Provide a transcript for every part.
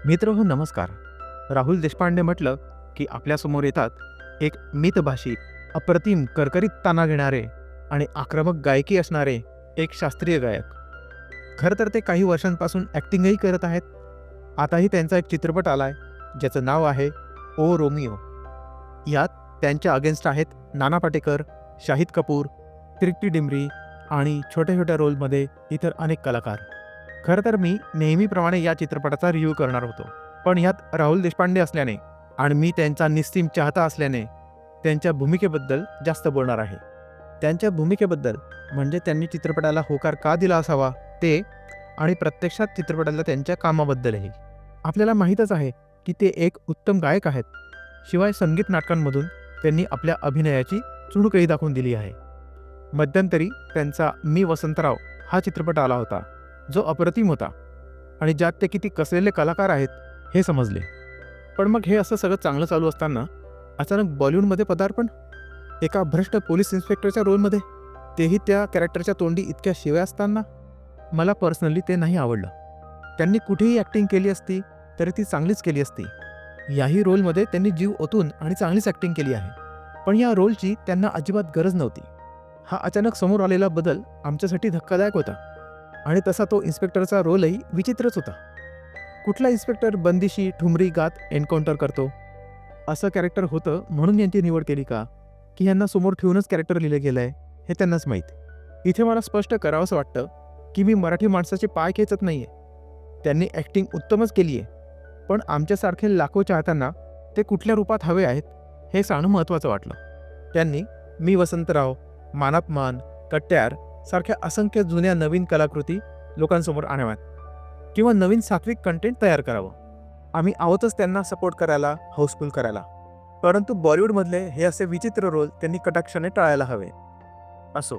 मित्रहो नमस्कार. राहुल देशपांडे म्हटलं की आपल्यासमोर येतात एक मितभाषी, अप्रतिम करकरीत ताना घेणारे आणि आक्रमक गायकी असणारे एक शास्त्रीय गायक. खरं तर ते काही वर्षांपासून ॲक्टिंगही करत आहेत. आताही त्यांचा एक चित्रपट आलाय ज्याचं नाव आहे ओ रोमिओ. यात त्यांच्या अगेन्स्ट आहेत नाना पाटेकर, शाहिद कपूर, तृप्ती डिमरी आणि छोट्या छोट्या रोलमध्ये इतर अनेक कलाकार. खरं तर मी नेहमीप्रमाणे या चित्रपटाचा रिव्ह्यू करणार होतो, पण यात राहुल देशपांडे असल्याने आणि मी त्यांचा निस्सीम चाहता असल्याने त्यांच्या भूमिकेबद्दल जास्त बोलणार आहे. त्यांच्या भूमिकेबद्दल म्हणजे त्यांनी चित्रपटाला होकार का दिला असावा ते, आणि प्रत्यक्षात चित्रपटातल्या त्यांच्या कामाबद्दलही. आपल्याला माहीतच आहे की ते एक उत्तम गायक आहेत. शिवाय संगीत नाटकांमधून त्यांनी आपल्या अभिनयाची चुणूकही दाखवून दिली आहे. मध्यंतरी त्यांचा मी वसंतराव हा चित्रपट आला होता, जो अप्रतिम होता आणि ज्यात ते किती कसलेले कलाकार आहेत हे समजले. पण मग हे असं सगळं चांगलं चालू असताना अचानक बॉलिवूडमध्ये पदार्पण, एका भ्रष्ट पोलीस इन्स्पेक्टरच्या रोलमध्ये, तेही त्या कॅरेक्टरच्या तोंडी इतक्या शिव्या असताना. मला पर्सनली ते नाही आवडलं. त्यांनी कुठेही ॲक्टिंग केली असती तरी ती चांगलीच केली असती. याही रोलमध्ये त्यांनी जीव ओतून आणि चांगलीच ॲक्टिंग केली आहे, पण या रोलची त्यांना अजिबात गरज नव्हती. हा अचानक समोर आलेला बदल आमच्यासाठी धक्कादायक होता, आणि तसा तो इन्स्पेक्टरचा रोलही विचित्रच होता. कुठला इन्स्पेक्टर बंदिशी ठुमरी गात एन्काउंटर करतो असं कॅरेक्टर होतं म्हणून यांची निवड केली का, की यांना समोर ठेवूनच कॅरेक्टर लिहिलं गेलं आहे हे त्यांनाच माहीत. इथे मला स्पष्ट करावंसं वाटतं की मी मराठी माणसाचे पाय खेचत नाही आहे. त्यांनी ॲक्टिंग उत्तमच केली आहे, पण आमच्यासारखे लाखो चाहत्यांना ते कुठल्या रूपात हवे आहेत हे सांगणं महत्त्वाचं वाटलं. त्यांनी मी वसंतराव, मानापमान, कट्यार सारख्या असंख्य जुन्या नवीन कलाकृती लोकांसमोर आणाव्यात किंवा नवीन सात्विक कंटेंट तयार करावं. आम्ही आहोतच त्यांना सपोर्ट करायला, हाऊसफुल करायला. परंतु बॉलिवूडमधले हे असे विचित्र रोल त्यांनी कटाक्षाने टाळायला हवे. असो,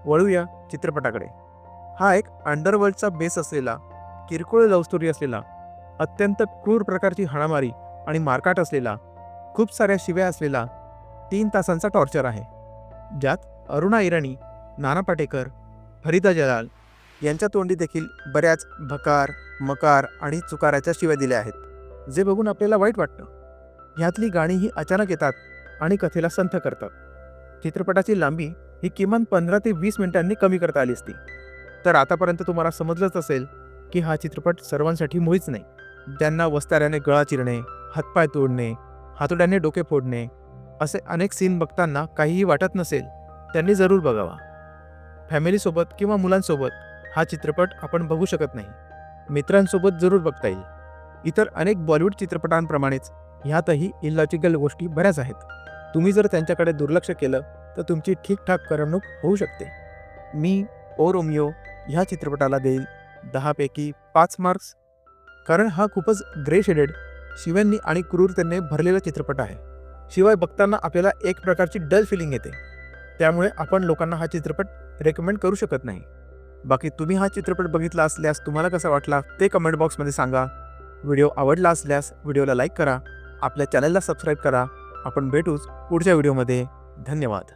वळूया चित्रपटाकडे. हा एक अंडरवर्ल्डचा बेस असलेला, किरकोळ लव्ह स्टोरी असलेला, अत्यंत क्रूर प्रकारची हाणामारी आणि मारकाट असलेला, खूप साऱ्या शिव्या असलेला 3 तासांचा टॉर्चर आहे, ज्यात अरुणा इराणी, नाना पाटेकर, फरीदा जलाल यांच्या तोंडी देखील बऱ्याच भकार, मकार आणि चुकाराच्या शिव्या दिल्या आहेत, जे बघून आपल्याला वाईट वाटतं. ह्यातली गाणीही अचानक येतात आणि कथेला संथ करतात. चित्रपटाची लांबी ही किमान 15 ते 20 मिनिटांनी कमी करता आली असती. तर आतापर्यंत तुम्हाला समजलंच असेल की हा चित्रपट सर्वांसाठी मुळीच नाही. ज्यांना वस्ताऱ्याने गळा चिरणे, हातपाय तोडणे, हातोड्याने डोके फोडणे असे अनेक सीन बघताना काहीही वाटत नसेल त्यांनी जरूर बघावा. फॅमिलीसोबत किंवा मुलांसोबत हा चित्रपट आपण बघू शकत नाही. मित्रांसोबत जरूर बघता येईल. इतर अनेक बॉलिवूड चित्रपटांप्रमाणेच ह्यातही इलॉजिकल गोष्टी बऱ्याच आहेत. तुम्ही जर त्यांच्याकडे दुर्लक्ष केलं तर तुमची ठीकठाक करमणूक होऊ शकते. मी ओ रोमिओ ह्या चित्रपटाला देईल 10 पैकी 5 मार्क्स, कारण हा खूपच ग्रे शेडेड, शिव्यांनी आणि क्रूरतेने भरलेला चित्रपट आहे. शिवाय बघताना आपल्याला एक प्रकारची डल फिलिंग येते. त्यामुळे आपण लोकांना हा चित्रपट रेकमेंड करू शकत नाही. बाकी तुम्ही हा चित्रपट बघितला असल्यास तुम्हाला कसा वाटला ते कमेंट बॉक्समध्ये सांगा. व्हिडिओ आवडला असल्यास व्हिडिओला लाईक करा, आपल्या चॅनलला सबस्क्राईब करा. आपण भेटूच पुढच्या व्हिडिओमध्ये. धन्यवाद.